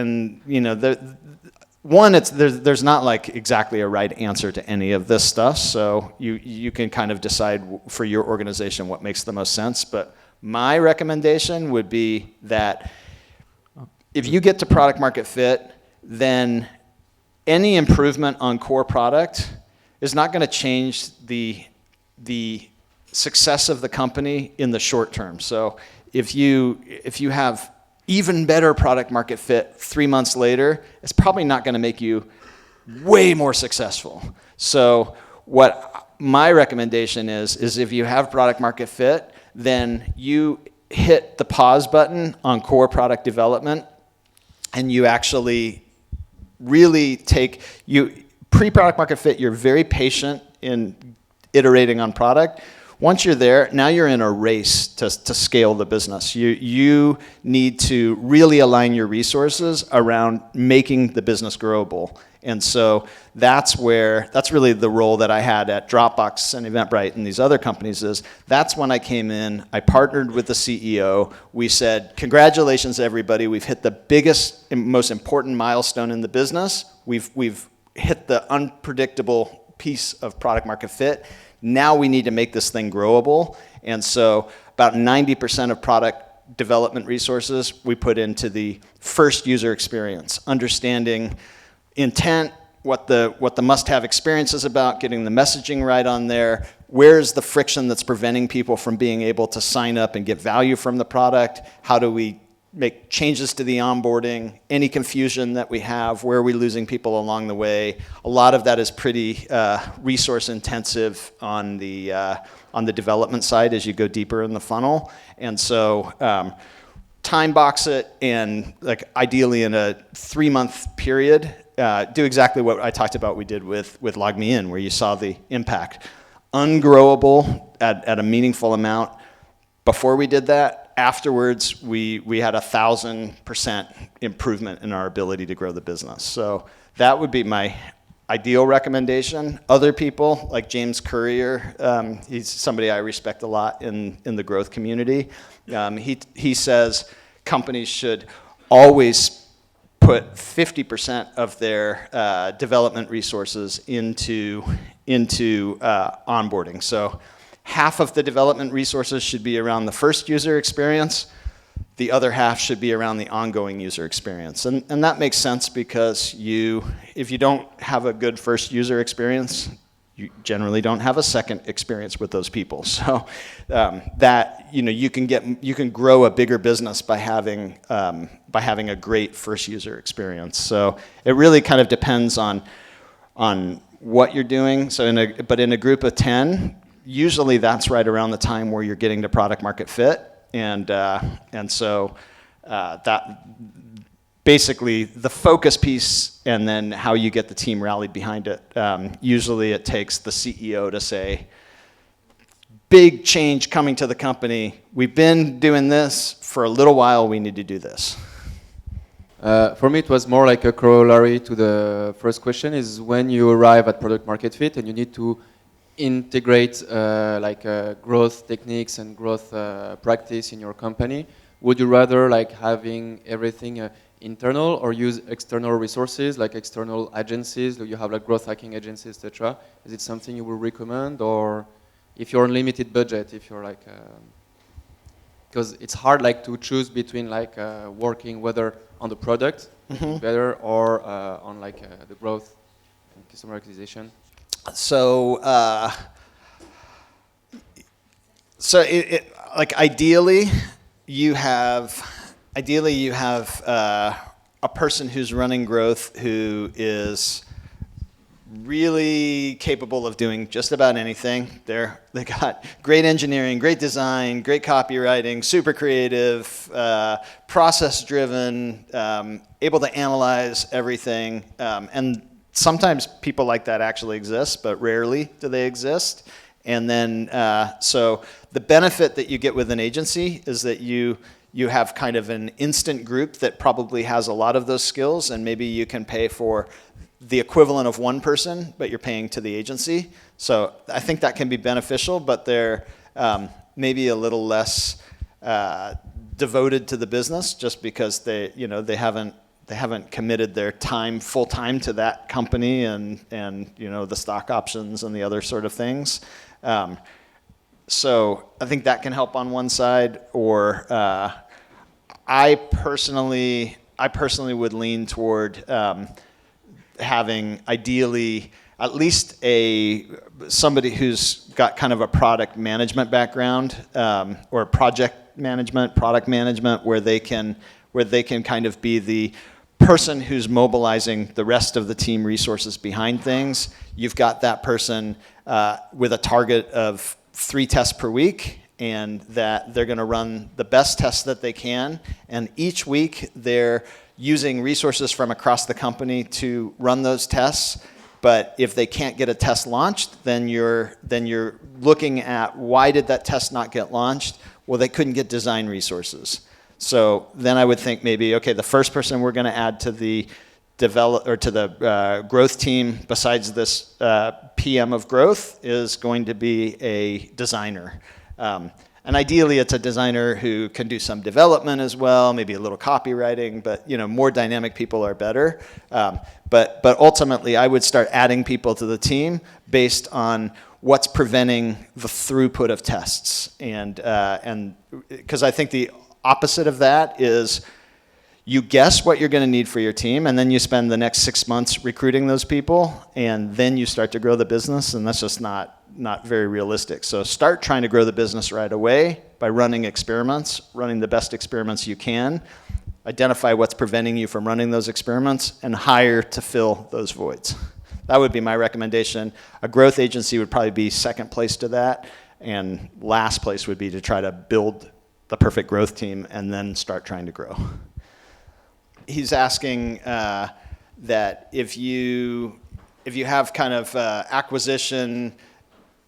not like exactly a right answer to any of this stuff. So you can kind of decide for your organization what makes the most sense. But my recommendation would be that if you get to product market fit, then any improvement on core product is not going to change the success of the company in the short term. So if you have even better product market fit 3 months later, it's probably not going to make you way more successful. So what my recommendation is if you have product market fit, then you hit the pause button on core product development, and you actually really pre-product market fit, you're very patient in iterating on product. Once you're there, now you're in a race to scale the business. You need to really align your resources around making the business growable. And so that's really the role that I had at Dropbox and Eventbrite and these other companies is that's when I came in, I partnered with the CEO. We said, congratulations everybody, we've hit the biggest and most important milestone in the business. We've hit the unpredictable piece of product market fit. Now we need to make this thing growable. And so about 90% of product development resources we put into the first user experience, understanding intent, what the must-have experience is about, getting the messaging right on there, where's the friction that's preventing people from being able to sign up and get value from the product, how do we make changes to the onboarding, any confusion that we have, where are we losing people along the way. A lot of that is pretty resource intensive on the development side as you go deeper in the funnel. And so time box it, and like ideally in a 3-month period, do exactly what I talked about we did with LogMeIn, where you saw the impact. Ungrowable at a meaningful amount. Before we did that, afterwards, we had 1,000% improvement in our ability to grow the business. So that would be my ideal recommendation. Other people, like James Currier, he's somebody I respect a lot in the growth community. He says companies should always put 50% of their development resources into onboarding. So half of the development resources should be around the first user experience. The other half should be around the ongoing user experience. And that makes sense because if you don't have a good first user experience, you generally don't have a second experience with those people. So you can grow a bigger business by having a great first user experience. So it really kind of depends on what you're doing. So in a group of 10, usually that's right around the time where you're getting to product market fit, and so that basically the focus piece, and then how you get the team rallied behind it. Usually it takes the CEO to say, big change coming to the company. We've been doing this for a little while. We need to do this. For me, it was more like a corollary to the first question, is when you arrive at product market fit and you need to integrate growth techniques and growth practice in your company, would you rather like having everything internal or use external resources like external agencies? Do you have like growth hacking agencies, etc.? Is it something you would recommend, or if you're on limited budget, if you're like, because it's hard like to choose between like working whether on the product better or on like the growth and customer acquisition. So, like ideally, you have a person who's running growth who is really capable of doing just about anything. They got great engineering, great design, great copywriting, super creative, process-driven, able to analyze everything, and sometimes people like that actually exist, but rarely do they exist. And then, so the benefit that you get with an agency is that you have kind of an instant group that probably has a lot of those skills, and maybe you can pay for the equivalent of one person, but you're paying to the agency. So I think that can be beneficial, but they're maybe a little less devoted to the business, just because they haven't committed their time full time to that company and the stock options and the other sort of things. So I think that can help on one side. Or I personally would lean toward having ideally at least somebody who's got kind of a product management background, or project management, product management, where they can kind of be the person who's mobilizing the rest of the team resources behind things. You've got that person with a target of 3 tests per week, and that they're going to run the best tests that they can. And each week they're using resources from across the company to run those tests. But if they can't get a test launched, then you're looking at, why did that test not get launched? Well, they couldn't get design resources. So then I would think maybe, okay, the first person we're going to add to the growth team, besides this PM of growth, is going to be a designer. And ideally, it's a designer who can do some development as well, maybe a little copywriting, but more dynamic people are better. But ultimately, I would start adding people to the team based on what's preventing the throughput of tests, and because I think the opposite of that is you guess what you're going to need for your team, and then you spend the next 6 months recruiting those people, and then you start to grow the business, and that's just not very realistic. So start trying to grow the business right away by running experiments, running the best experiments you can, identify what's preventing you from running those experiments, and hire to fill those voids. That would be my recommendation. A growth agency would probably be second place to that, and last place would be to try to build the perfect growth team and then start trying to grow. He's asking that if you have kind of acquisition,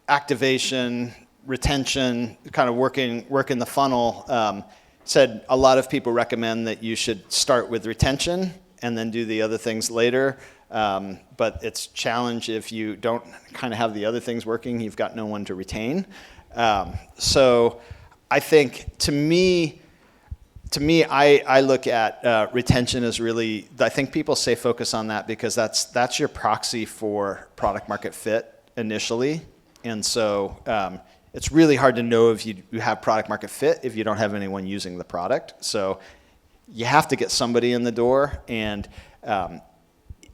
activation, retention, kind of working the funnel, said a lot of people recommend that you should start with retention and then do the other things later. But it's a challenge if you don't kind of have the other things working, you've got no one to retain. So I think, to me, I look at retention as really, I think people say focus on that because that's your proxy for product market fit initially. And so it's really hard to know if you have product market fit if you don't have anyone using the product. So you have to get somebody in the door, and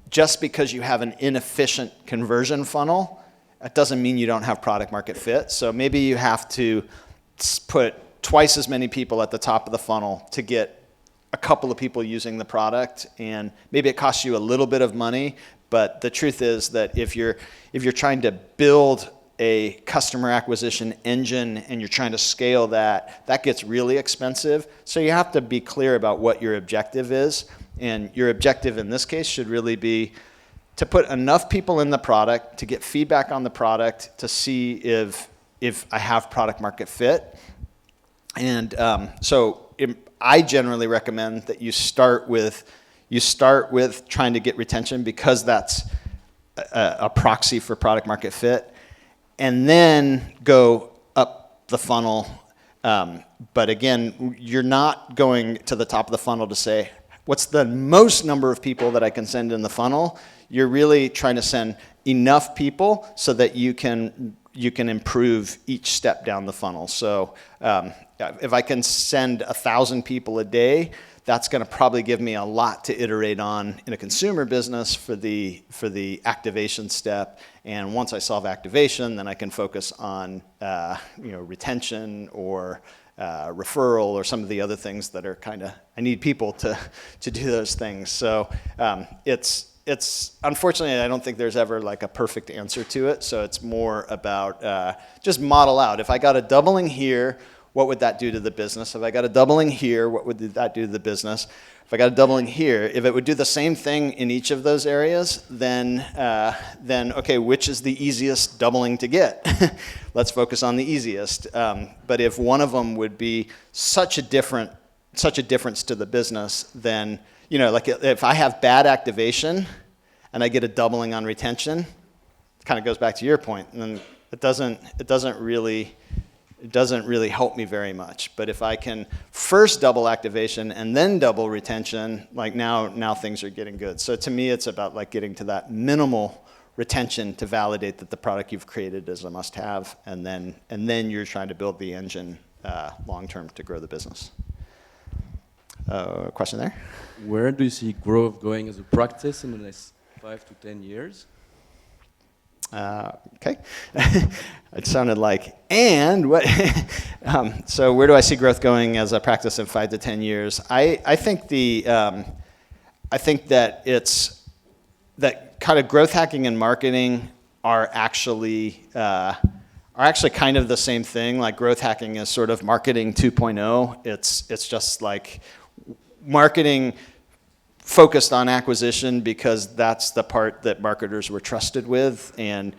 just because you have an inefficient conversion funnel, that doesn't mean you don't have product market fit. So maybe you have to put twice as many people at the top of the funnel to get a couple of people using the product, and maybe it costs you a little bit of money, but the truth is that if you're trying to build a customer acquisition engine and you're trying to scale that gets really expensive. So you have to be clear about what your objective is, and your objective in this case should really be to put enough people in the product, to get feedback on the product, to see if I have product market fit. And I generally recommend that you start with trying to get retention, because that's a proxy for product market fit, and then go up the funnel. But again, you're not going to the top of the funnel to say, what's the most number of people that I can send in the funnel? You're really trying to send enough people so that you can improve each step down the funnel. So if I can send 1,000 people a day, that's going to probably give me a lot to iterate on in a consumer business for the activation step. And once I solve activation, then I can focus on retention or referral or some of the other things that are kind of, I need people to do those things. So it's unfortunately, I don't think there's ever like a perfect answer to it. So it's more about just model out. If I got a doubling here, what would that do to the business? If I got a doubling here, what would that do to the business? If I got a doubling here, if it would do the same thing in each of those areas, then okay, which is the easiest doubling to get? Let's focus on the easiest. But if one of them would be such a difference to the business, then, you know, like if I have bad activation and I get a doubling on retention, it kind of goes back to your point, and then it doesn't really help me very much. But if I can first double activation and then double retention, like now things are getting good. So to me, it's about like getting to that minimal retention to validate that the product you've created is a must-have, and then you're trying to build the engine long-term to grow the business. Question there? Where do you see growth going as a practice in the next 5 to 10 years? Okay. It sounded like, and what? So where do I see growth going as a practice in 5 to 10 years? I think that kind of growth hacking and marketing are actually kind of the same thing. Like growth hacking is sort of marketing 2.0. It's just like marketing focused on acquisition because that's the part that marketers were trusted with, and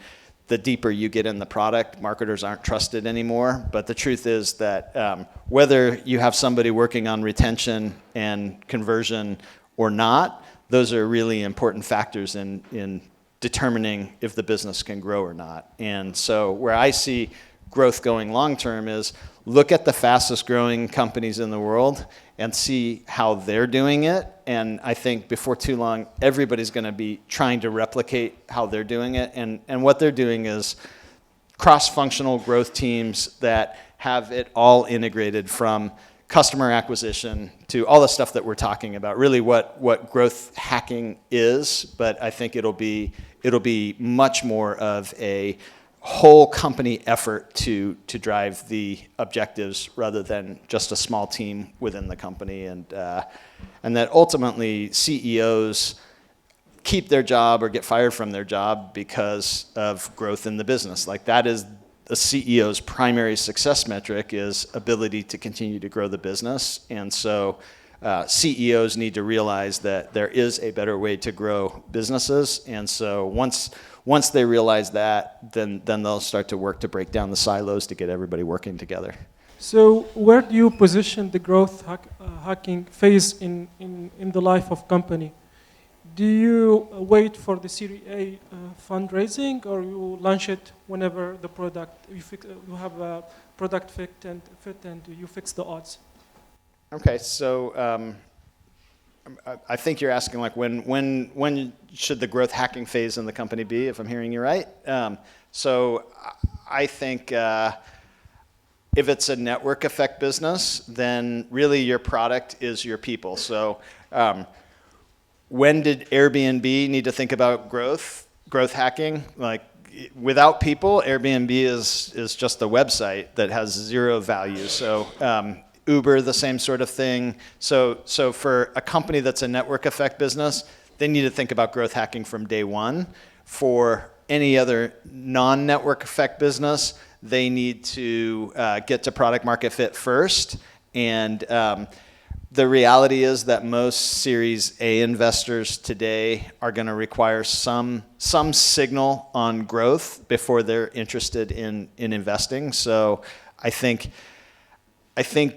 the deeper you get in the product, marketers aren't trusted anymore. But the truth is that whether you have somebody working on retention and conversion or not, those are really important factors in determining if the business can grow or not. And so where I see growth going long term is look at the fastest growing companies in the world and see how they're doing it. And I think before too long, everybody's going to be trying to replicate how they're doing it. And what they're doing is cross-functional growth teams that have it all integrated, from customer acquisition to all the stuff that we're talking about, really what growth hacking is. But I think it'll be much more of a whole company effort to drive the objectives rather than just a small team within the company, and that ultimately CEOs keep their job or get fired from their job because of growth in the business. Like that is the CEO's primary success metric, is ability to continue to grow the business. And so CEOs need to realize that there is a better way to grow businesses. And so once they realize that, then they'll start to work to break down the silos to get everybody working together. So where do you position the growth hacking phase in the life of company? Do you wait for the Series A fundraising, or you launch it whenever the product, you have a product fit and you fix the odds? Okay, so I think you're asking like when should the growth hacking phase in the company be, if I'm hearing you right. So I think if it's a network effect business, then really your product is your people. So when did Airbnb need to think about growth hacking? Like without people, Airbnb is just a website that has zero value. So Uber, the same sort of thing. So for a company that's a network effect business, they need to think about growth hacking from day one. For any other non-network effect business, they need to get to product market fit first. And the reality is that most Series A investors today are going to require some signal on growth before they're interested in investing. So I think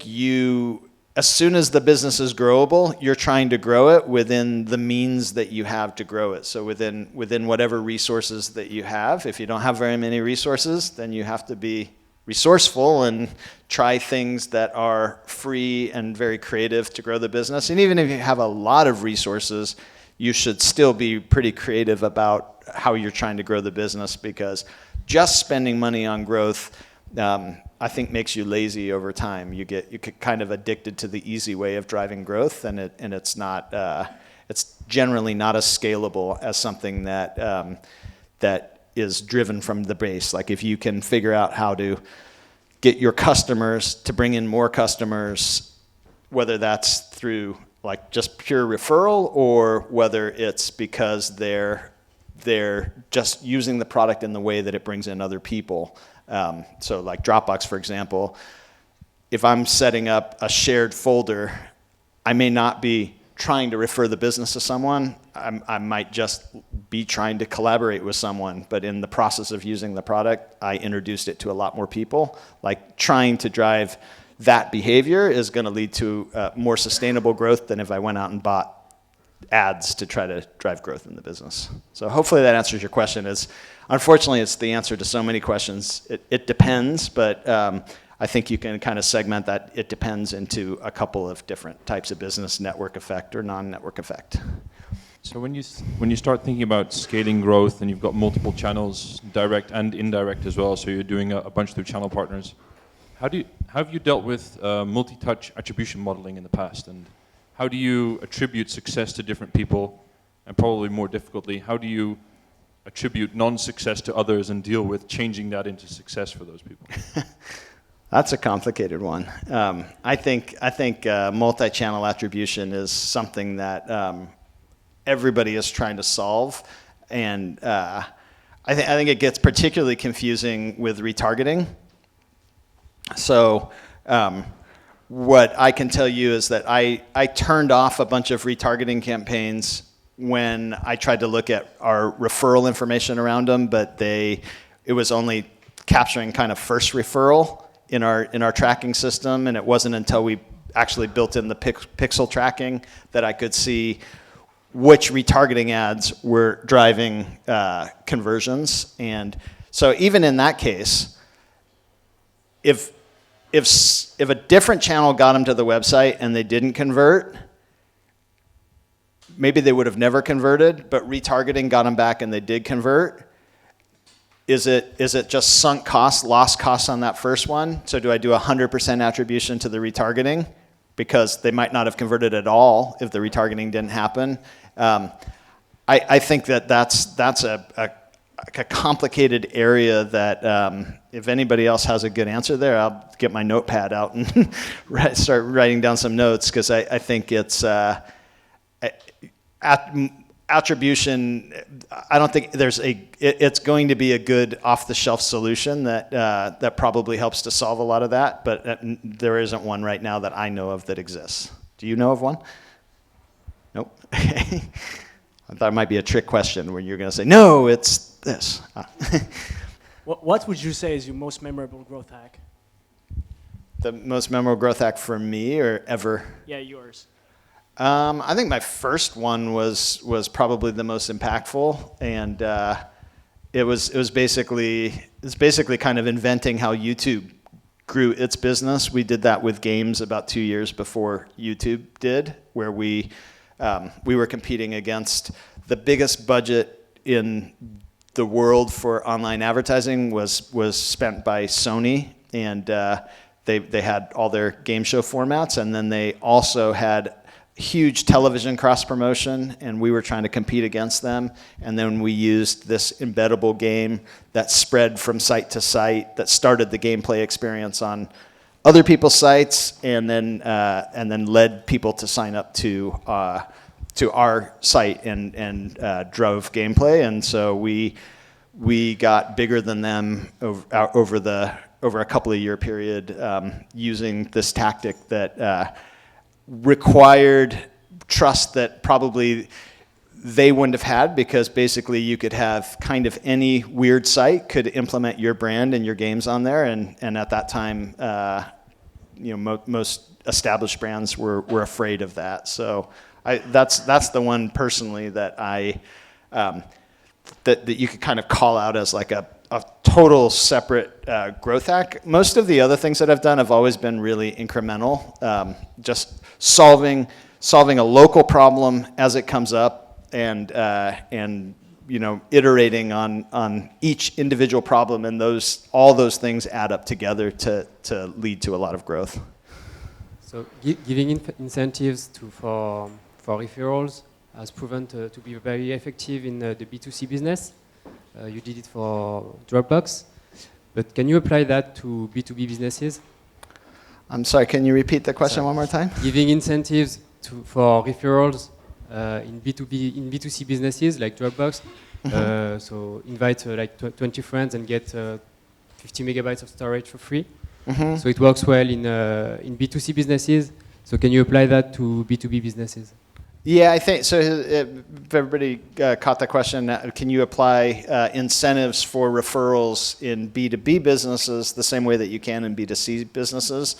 you, as soon as the business is growable, you're trying to grow it within the means that you have to grow it. So within whatever resources that you have. If you don't have very many resources, then you have to be resourceful and try things that are free and very creative to grow the business. And even if you have a lot of resources, you should still be pretty creative about how you're trying to grow the business, because just spending money on growth I think makes you lazy over time. You get kind of addicted to the easy way of driving growth, and it's not it's generally not as scalable as something that is driven from the base. Like if you can figure out how to get your customers to bring in more customers, whether that's through like just pure referral or whether it's because they're just using the product in the way that it brings in other people. So like Dropbox, for example, if I'm setting up a shared folder, I may not be trying to refer the business to someone. I might just be trying to collaborate with someone, but in the process of using the product, I introduced it to a lot more people. Like trying to drive that behavior is going to lead to more sustainable growth than if I went out and bought ads to try to drive growth in the business. So hopefully that answers your question. Unfortunately, it's the answer to so many questions. It depends, but I think you can kind of segment that it depends into a couple of different types of business, network effect or non-network effect. So when you start thinking about scaling growth and you've got multiple channels, direct and indirect as well, so you're doing a bunch through channel partners, how have you dealt with multi-touch attribution modeling in the past? And how do you attribute success to different people? And probably more difficultly, how do you attribute non-success to others and deal with changing that into success for those people? That's a complicated one. I think multi-channel attribution is something that everybody is trying to solve, and I think it gets particularly confusing with retargeting. So what I can tell you is that I turned off a bunch of retargeting campaigns when I tried to look at our referral information around them, but it was only capturing kind of first referral in our tracking system, and it wasn't until we actually built in the pixel tracking that I could see which retargeting ads were driving conversions. And so even in that case, if a different channel got them to the website and they didn't convert, maybe they would have never converted, but retargeting got them back and they did convert. Is it just sunk costs, lost costs on that first one? So do I do 100% attribution to the retargeting? Because they might not have converted at all if the retargeting didn't happen. I think that's a complicated area that if anybody else has a good answer there, I'll get my notepad out and start writing down some notes, because I think it's attribution. I don't think it's going to be a good off-the-shelf solution that probably helps to solve a lot of that, but there isn't one right now that I know of that exists. Do you know of one? Nope. I thought it might be a trick question where you're going to say, no, it's this. What would you say is your most memorable growth hack? The most memorable growth hack for me or ever? Yeah, yours. I think my first one was probably the most impactful, and it was basically kind of inventing how YouTube grew its business. We did that with games about 2 years before YouTube did, where we were competing against the biggest budget in the world for online advertising was spent by Sony, and they had all their game show formats, and then they also had huge television cross-promotion, and we were trying to compete against them. And then we used this embeddable game that spread from site to site, that started the gameplay experience on other people's sites, and then led people to sign up to our site and drove gameplay. And so we got bigger than them over a couple of year period using this tactic that required trust that probably they wouldn't have had, because basically you could have kind of any weird site could implement your brand and your games on there, and at that time, most established brands were afraid of that. So that's the one personally that that you could kind of call out as like a total separate growth hack. Most of the other things that I've done have always been really incremental, just solving a local problem as it comes up, and iterating on each individual problem, and all those things add up together to lead to a lot of growth. So giving incentives for referrals has proven to be very effective in the B2C business. You did it for Dropbox, but can you apply that to B2B businesses? I'm sorry, can you repeat the question one more time? Giving incentives for referrals in B2C businesses like Dropbox. Mm-hmm. So invite 20 friends and get 50 megabytes of storage for free. So it works well in B2C businesses. So can you apply that to B2B businesses? Yeah, I think so. If everybody caught the question, can you apply incentives for referrals in B2B businesses the same way that you can in B2C businesses?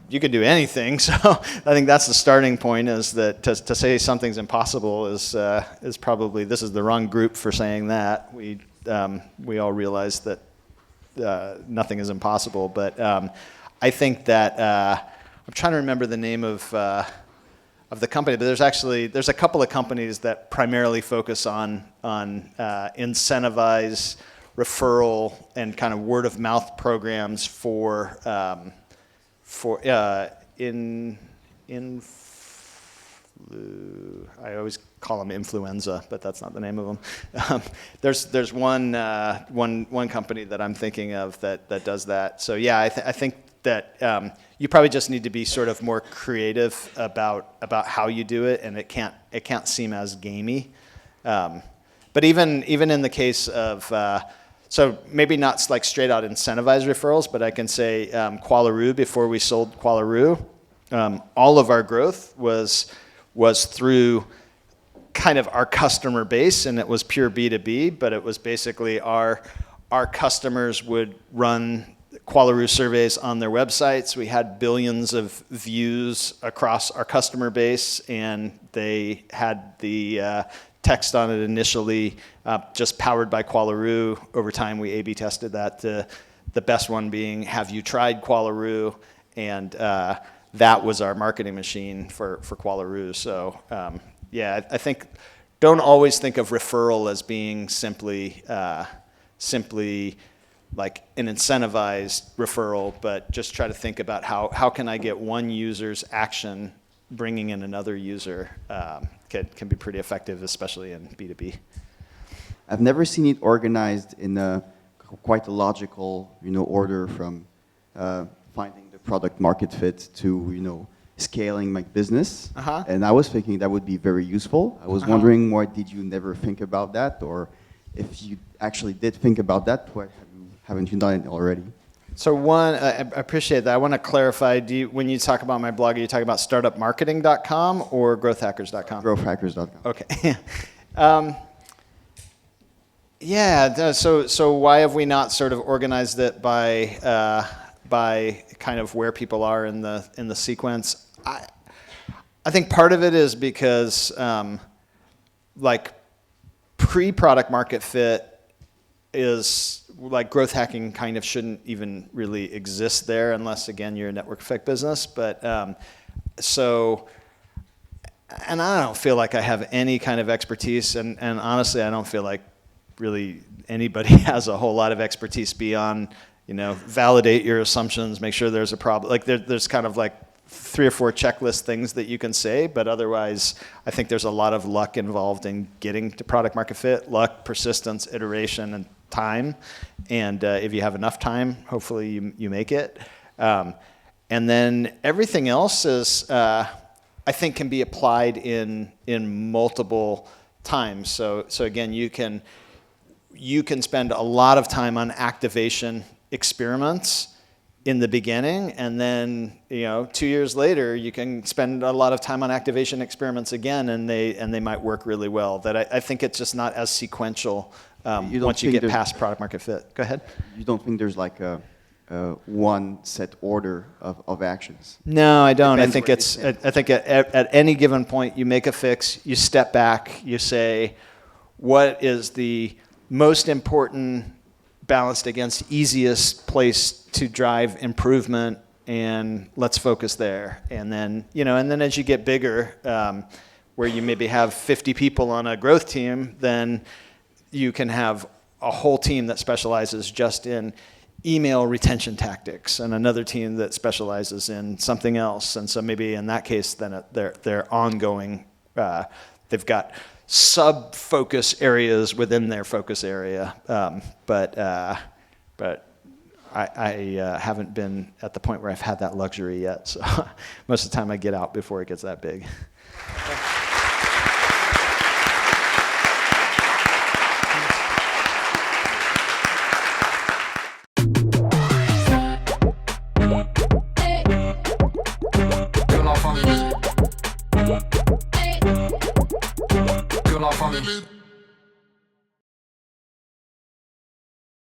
You can do anything. So I think that's the starting point. Is that to say something's impossible is probably, this is the wrong group for saying that. We all realize that nothing is impossible. But I think that I'm trying to remember the name of the company, but there's a couple of companies that primarily focus on incentivize referral and kind of word of mouth programs for I always call them influenza, but that's not the name of them. There's one company that I'm thinking of that does that. So yeah, I think that you probably just need to be sort of more creative about how you do it, and it can't seem as gamey. But even in the case of so maybe not like straight out incentivized referrals, but I can say Qualaroo, before we sold Qualaroo, all of our growth was through kind of our customer base, and it was pure B2B, but it was basically our customers would run Qualaroo surveys on their websites. We had billions of views across our customer base, and they had the text on it initially, just powered by Qualaroo. Over time, we A/B tested that. The best one being, "Have you tried Qualaroo?" And that was our marketing machine for Qualaroo. So yeah, I think don't always think of referral as being simply like an incentivized referral, but just try to think about how can I get one user's action bringing in another user can be pretty effective, especially in B2B. I've never seen it organized in quite a logical, order from finding the product market fit to, scaling my business. Uh-huh. And I was thinking that would be very useful. I was wondering, why did you never think about that? Or if you actually did think about that, why haven't you done it already? So one, I appreciate that. I want to clarify, when you talk about my blog, are you talking about startupmarketing.com or growthhackers.com? Growthhackers.com. Okay. Yeah, so why have we not sort of organized it by kind of where people are in the sequence? I think part of it is because like pre-product market fit is like growth hacking kind of shouldn't even really exist there unless, again, you're a network effect business. But and I don't feel like I have any kind of expertise, and honestly, I don't feel like really anybody has a whole lot of expertise beyond, validate your assumptions, make sure there's a problem. Like there's kind of like 3 or 4 checklist things that you can say, but otherwise, I think there's a lot of luck involved in getting to product market fit. Luck, persistence, iteration, and time. And if you have enough time, hopefully you make it. And then everything else is, I think, can be applied in multiple times. So again, you can spend a lot of time on activation experiments in the beginning, and then 2 years later you can spend a lot of time on activation experiments again, and they might work really well. That I think it's just not as sequential once you get past product market fit. Go ahead. You don't think there's like a one set order of actions? No, I don't. I think at any given point you make a fix, you step back, you say, what is the most important balanced against easiest place to drive improvement, and let's focus there. And then, as you get bigger, where you maybe have 50 people on a growth team, then you can have a whole team that specializes just in email retention tactics, and another team that specializes in something else. And so maybe in that case, then they're ongoing. They've got sub-focus areas within their focus area. But I haven't been at the point where I've had that luxury yet. So most of the time I get out before it gets that big. it.